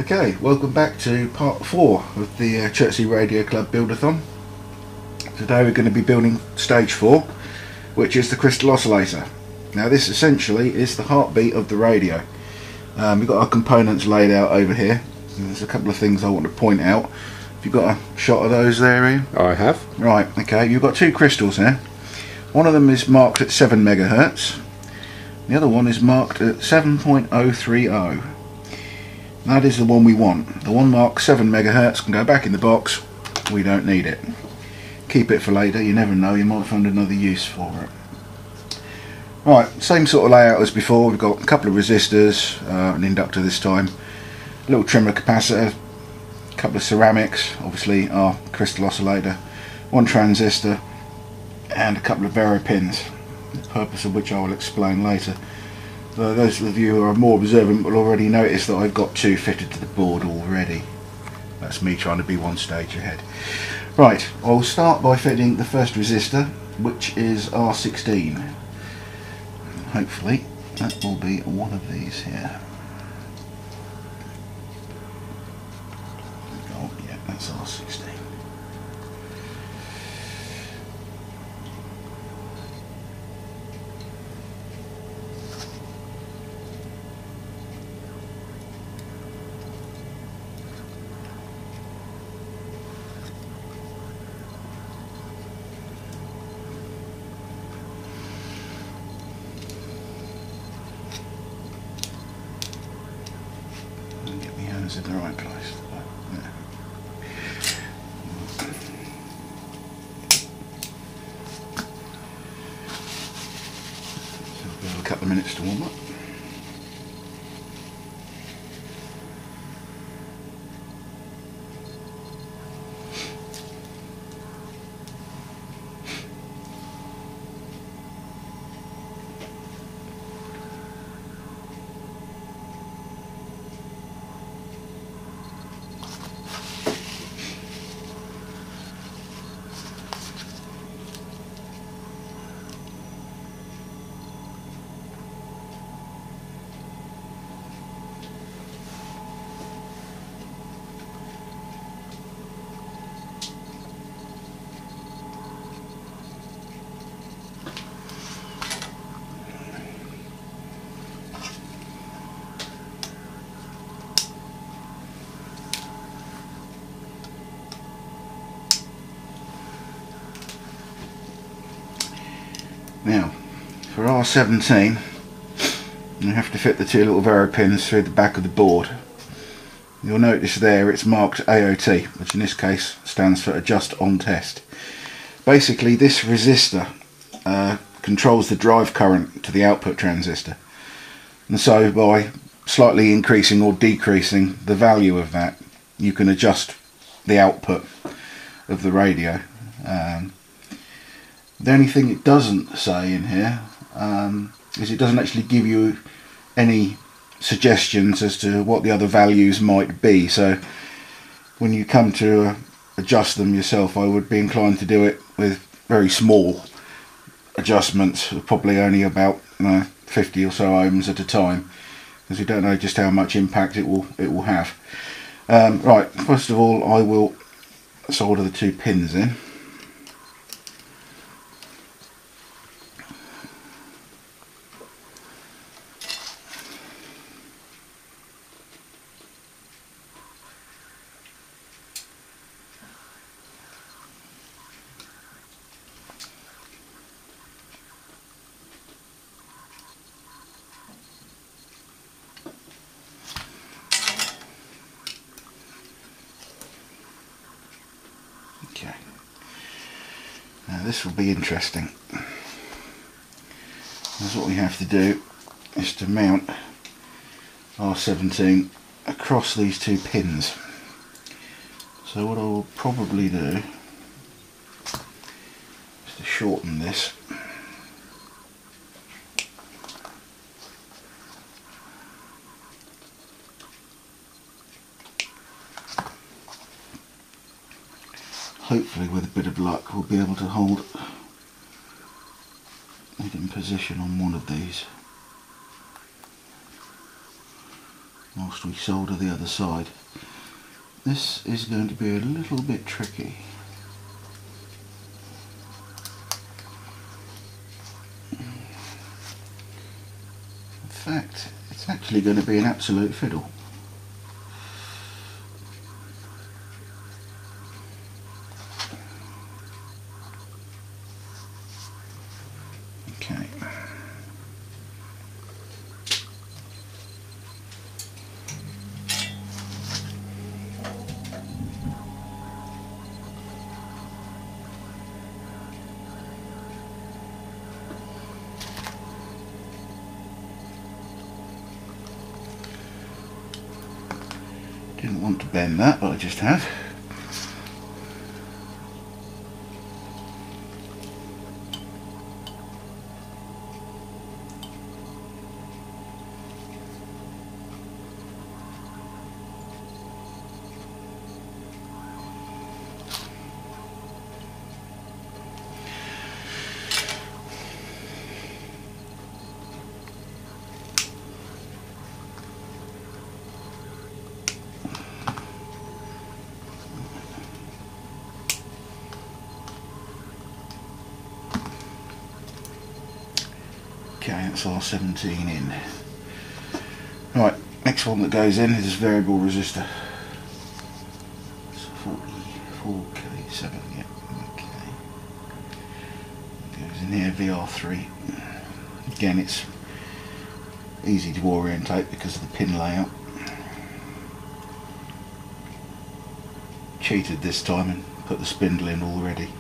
Okay, welcome back to part 4 of the Chertsey Radio Club build-a-thon. Today we're going to be building stage 4, which is the crystal oscillator. Now this essentially is the heartbeat of the radio. We've got our components laid out over here. There's a couple of things I want to point out. Have you got a shot of those there, Ian? I have. Right, okay, you've got two crystals here. One of them is marked at 7 megahertz. The other one is marked at 7.030. That is the one we want. The one marked 7 megahertz can go back in the box. We don't need it. Keep it for later, you never know, you might find another use for it. Right, same sort of layout as before. We've got a couple of resistors, an inductor this time, a little trimmer capacitor, a couple of ceramics, obviously our crystal oscillator, one transistor and a couple of vero pins, the purpose of which I will explain later. Those of you who are more observant will already notice that I've got two fitted to the board already. That's me trying to be one stage ahead. Right, I'll start by fitting the first resistor, which is R16. Hopefully that will be one of these here. Oh yeah, that's R16. In the right place. Yeah. So we've got a couple of minutes to warm up. Now, for R17, you have to fit the two little vero pins through the back of the board. You'll notice there it's marked AOT, which in this case stands for Adjust On Test. Basically, this resistor controls the drive current to the output transistor, and so by slightly increasing or decreasing the value of that, you can adjust the output of the radio. The only thing it doesn't say in here is it doesn't actually give you any suggestions as to what the other values might be, so when you come to adjust them yourself, I would be inclined to do it with very small adjustments, probably only about 50 or so ohms at a time, because we don't know just how much impact it will have. Right, first of all I will solder the two pins in. Okay, now this will be interesting, because what we have to do is to mount R17 across these two pins. So what I will probably do is to shorten this. Hopefully with a bit of luck we'll be able to hold it in position on one of these. whilst we solder the other side. This is going to be a little bit tricky. In fact, it's actually going to be an absolute fiddle. Okay. Didn't want to bend that, but I just have. Okay, that's our 17 in. Right, next one that goes in is this variable resistor. It's 44K7, yeah, okay. It goes in here, VR3. Again, it's easy to orientate because of the pin layout. Cheated this time and put the spindle in already.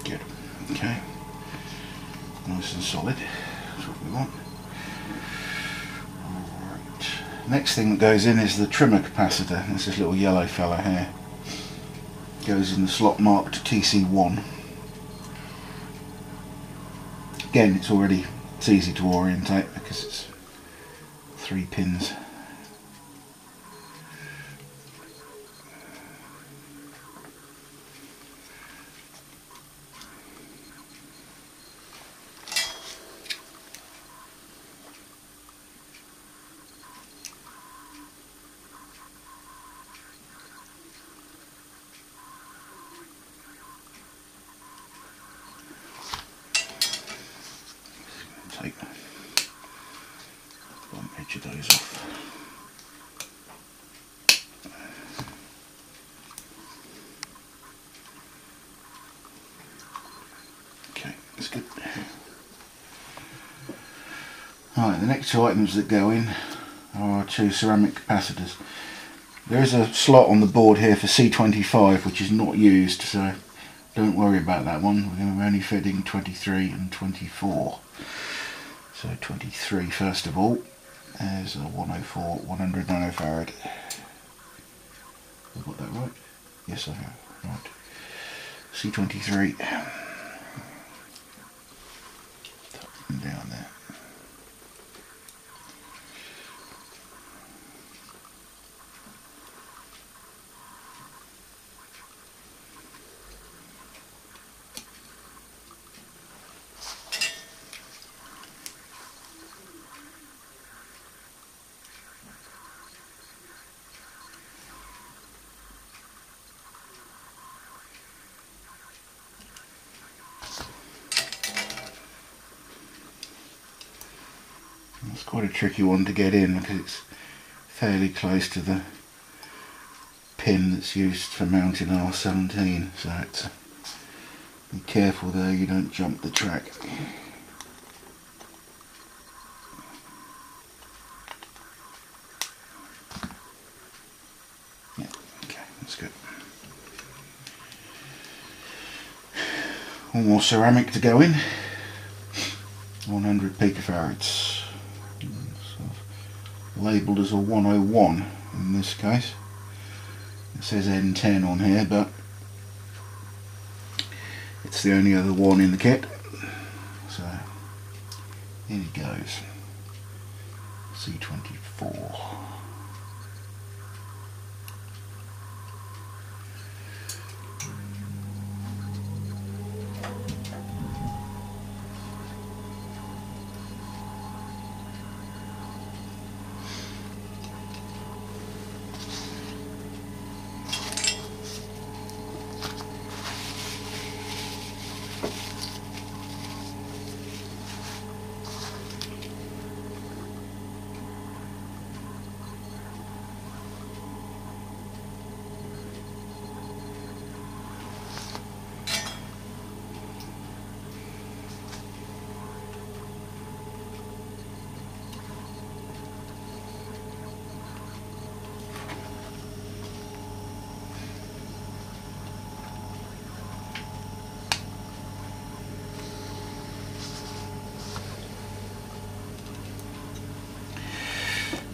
Good. Okay. Nice and solid. That's what we want. Alright. Next thing that goes in is the trimmer capacitor. That's this little yellow fella here. Goes in the slot marked TC1. Again, it's easy to orientate because it's 3 pins. Take the bottom edge of those off. Okay, that's good. Alright, the next two items that go in are 2 ceramic capacitors. There is a slot on the board here for C25 which is not used, so don't worry about that one. We're only fitting 23 and 24. So 23 first of all, there's a 104, 100 nanofarad. Have I got that right? Yes I have, right. C23. Up and down there. It's quite a tricky one to get in because it's fairly close to the pin that's used for mounting R17, so it's, be careful there you don't jump the track. Yeah, okay, that's good. One more ceramic to go in. 100 picofarads. So labelled as a 101 in this case. It says N10 on here, but it's the only other one in the kit. So here he goes. C24.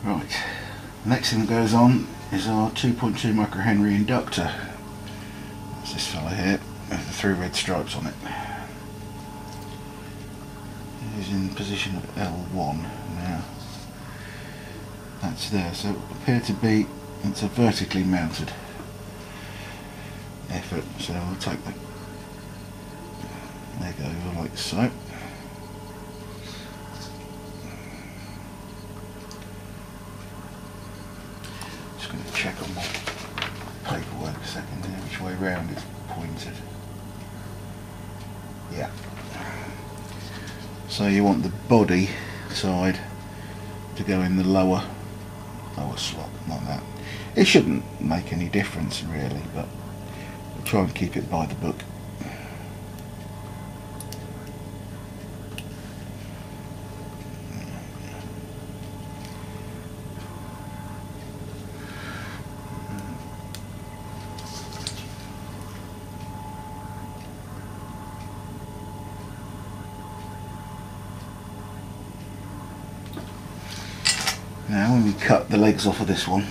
Right, the next thing that goes on is our 2.2 microhenry inductor. That's this fella here with the 3 red stripes on it. It is in position of L1 now. That's there, so it will appear to be, it's a vertically mounted effort, so I'll take that leg over like so. Check on my paperwork a second there, which way round it's pointed. Yeah. So you want the body side to go in the lower slot, like that. It shouldn't make any difference really, but we'll try and keep it by the book. Now when we cut the legs off of this one,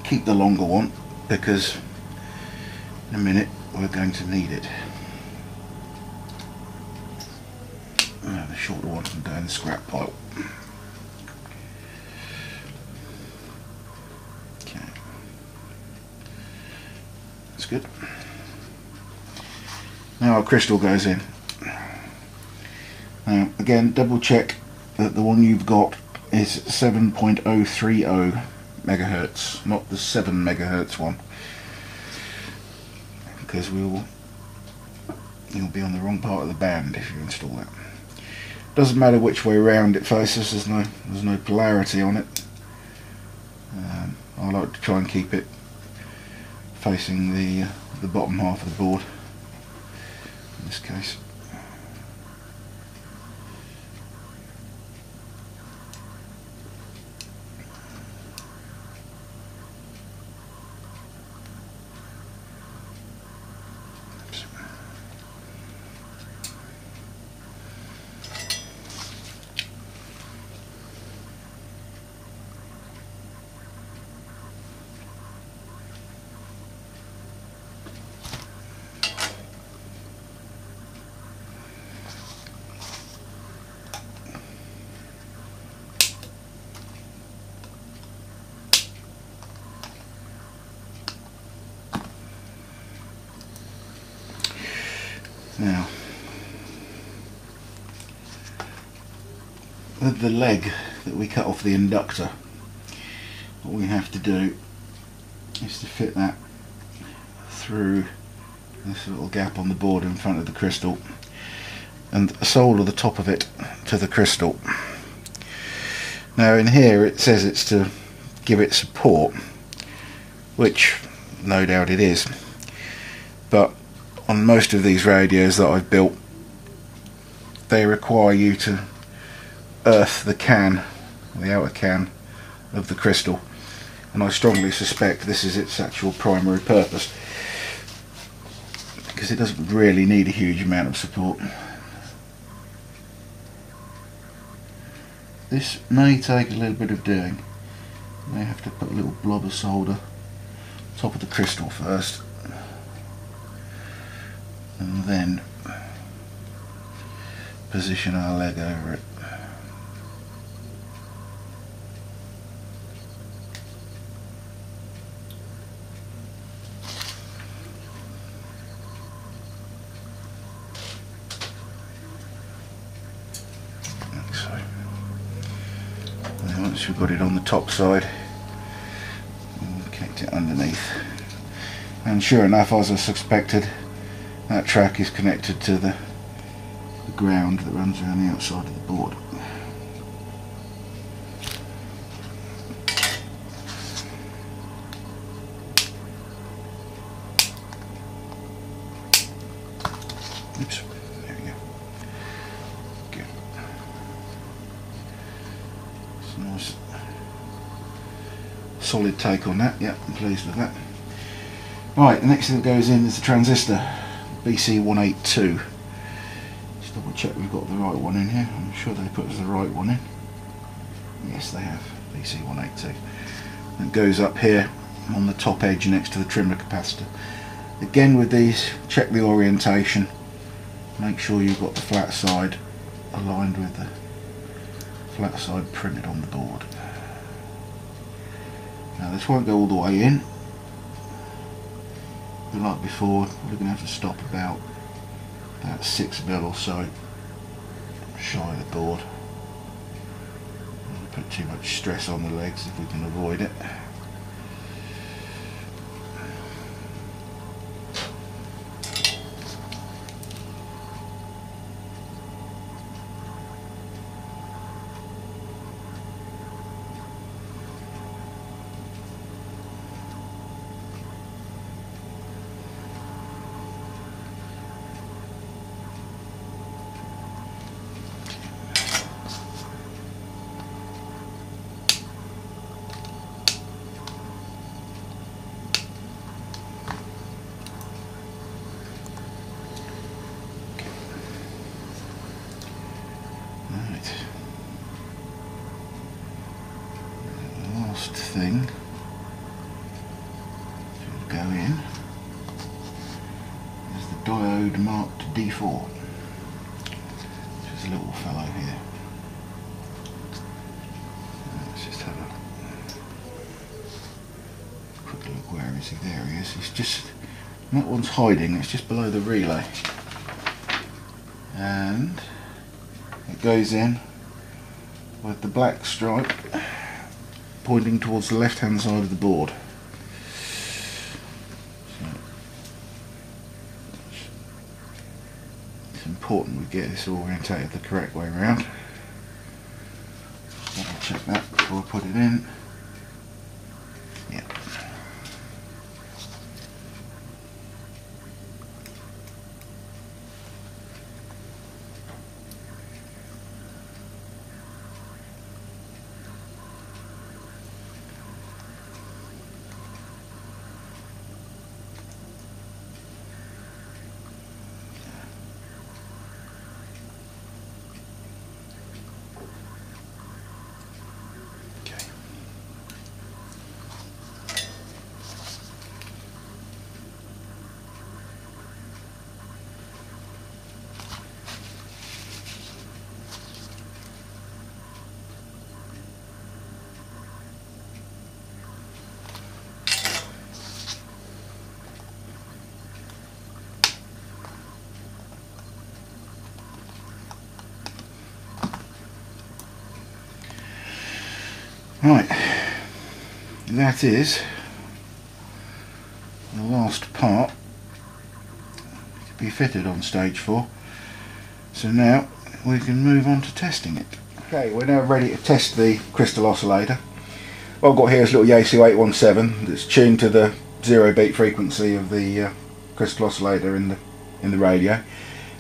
keep the longer one because in a minute we're going to need it. The shorter one can go in the scrap pile. Okay, that's good. Now our crystal goes in. Now again, double check that the one you've got is 7.030 megahertz, not the 7 megahertz one, because you'll be on the wrong part of the band if you install that. Doesn't matter which way round it faces, there's no polarity on it. I like to try and keep it facing the bottom half of the board in this case. Now, with the leg that we cut off the inductor, what we have to do is to fit that through this little gap on the board in front of the crystal and solder the top of it to the crystal. Now in here it says it's to give it support, which no doubt it is, but on most of these radios that I've built, they require you to earth the can, the outer can of the crystal, and I strongly suspect this is its actual primary purpose, because it doesn't really need a huge amount of support. this may take a little bit of doing. May have to put a little blob of solder top of the crystal first, and then position our leg over it. Like so. And then once we've got it on the top side, we'll connect it underneath. And sure enough, as I suspected, that track is connected to the ground that runs around the outside of the board. Oops, there we go. Good. It's a nice solid take on that. Yep, I'm pleased with that. Right, the next thing that goes in is the transistor, BC182. Just double check we've got the right one in here. I'm sure they put the right one in. Yes, they have, BC182. It goes up here on the top edge next to the trimmer capacitor. Again with these, check the orientation. Make sure you've got the flat side aligned with the flat side printed on the board. Now this won't go all the way in. But like before, we're going to have to stop about 6 mil or so shy of the board. Don't put too much stress on the legs if we can avoid it. Thing to go in is the diode marked D4, which is a little fellow here. Let's just have a quick look. Where is he? There he is. He's just, that one's hiding, it's just below the relay, and it goes in with the black stripe pointing towards the left hand side of the board. So it's important we get this orientated the correct way around. Double check that before I put it in. Yeah. Right, that is the last part to be fitted on stage 4. So now we can move on to testing it. Okay, we're now ready to test the crystal oscillator. What I've got here is a little Yaesu 817 that's tuned to the 0 beat frequency of the crystal oscillator in the radio.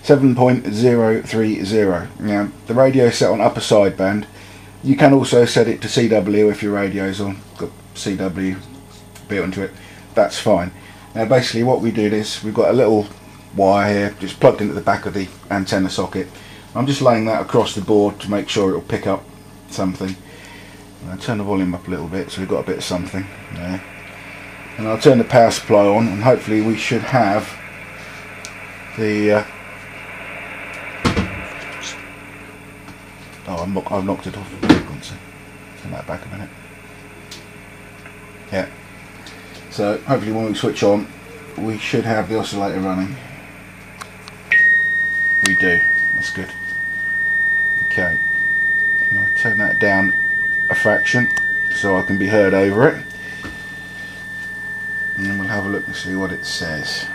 7.030. Now the radio is set on upper sideband. You can also set it to CW if your radio's on, got CW built into it, that's fine. Now basically what we did is we've got a little wire here just plugged into the back of the antenna socket. I'm just laying that across the board to make sure it'll pick up something. I'll turn the volume up a little bit so we've got a bit of something there. And I'll turn the power supply on, and hopefully we should have the I've knocked it off the frequency. Turn that back a minute. Yeah. So hopefully when we switch on, we should have the oscillator running. We do. That's good. Okay. And I'll turn that down a fraction so I can be heard over it. And then we'll have a look and see what it says.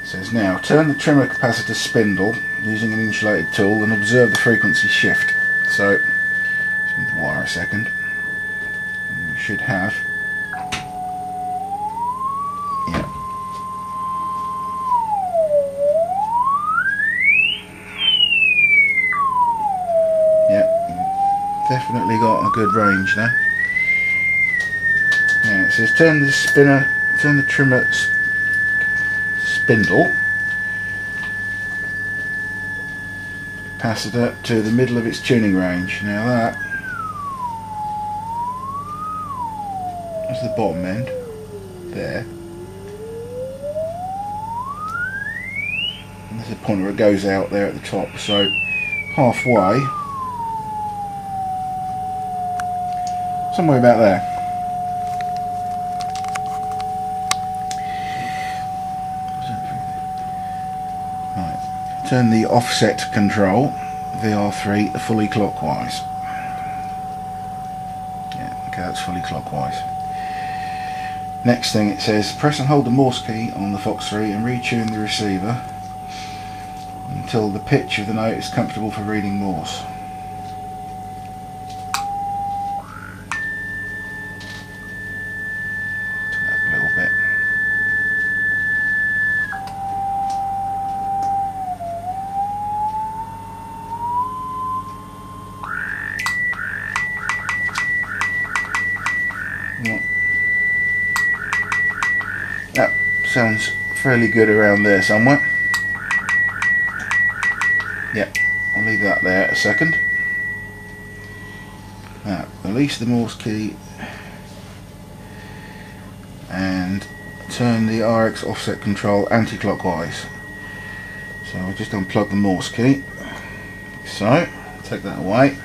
It says, now turn the trimmer capacitor spindle using an insulated tool and observe the frequency shift. So spin the wire a second. And we should have, yeah, yeah, definitely got a good range there. Now it says turn the trimmer spindle capacitor to the middle of its tuning range. Now that's the bottom end there, and there's a pointer that goes out there at the top, so halfway, somewhere about there. Turn the offset control, VR3, fully clockwise. Yeah, okay, that's fully clockwise. Next thing it says, press and hold the Morse key on the Fox 3 and retune the receiver until the pitch of the note is comfortable for reading Morse. Turn that up a little bit. That sounds fairly good around there somewhere. Yep, I'll leave that there a second. Now, release the Morse key and turn the RX offset control anti-clockwise. So I'll just unplug the Morse key. So, take that away.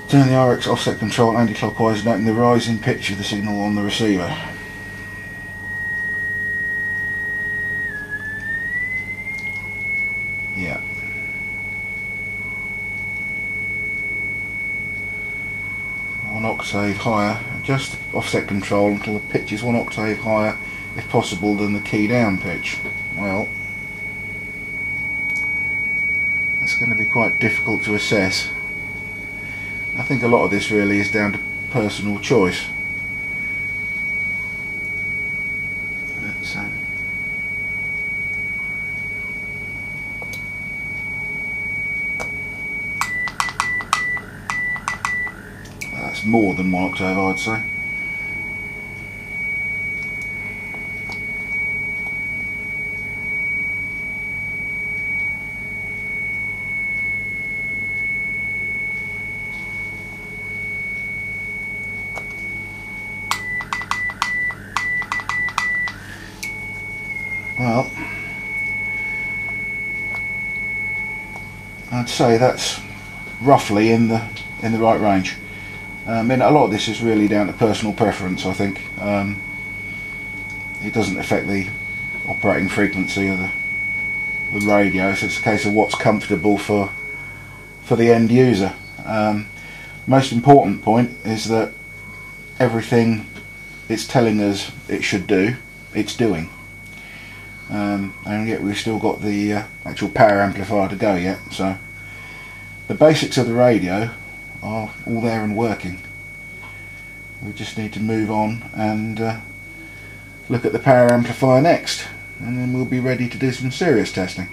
Turn the RX offset control anti-clockwise and open the rising pitch of the signal on the receiver. Yeah. One octave higher. Adjust the offset control until the pitch is 1 octave higher, if possible, than the key down pitch. Well, that's going to be quite difficult to assess. I think a lot of this really is down to personal choice. That's more than 1 octave, I'd say. Well, I'd say that's roughly in the right range. I mean, a lot of this is really down to personal preference, I think. It doesn't affect the operating frequency of the radio, so it's a case of what's comfortable for the end user. Most important point is that everything it's telling us it should do, it's doing. And yet we've still got the actual power amplifier to go yet, so the basics of the radio are all there and working. We just need to move on and look at the power amplifier next, and then we'll be ready to do some serious testing.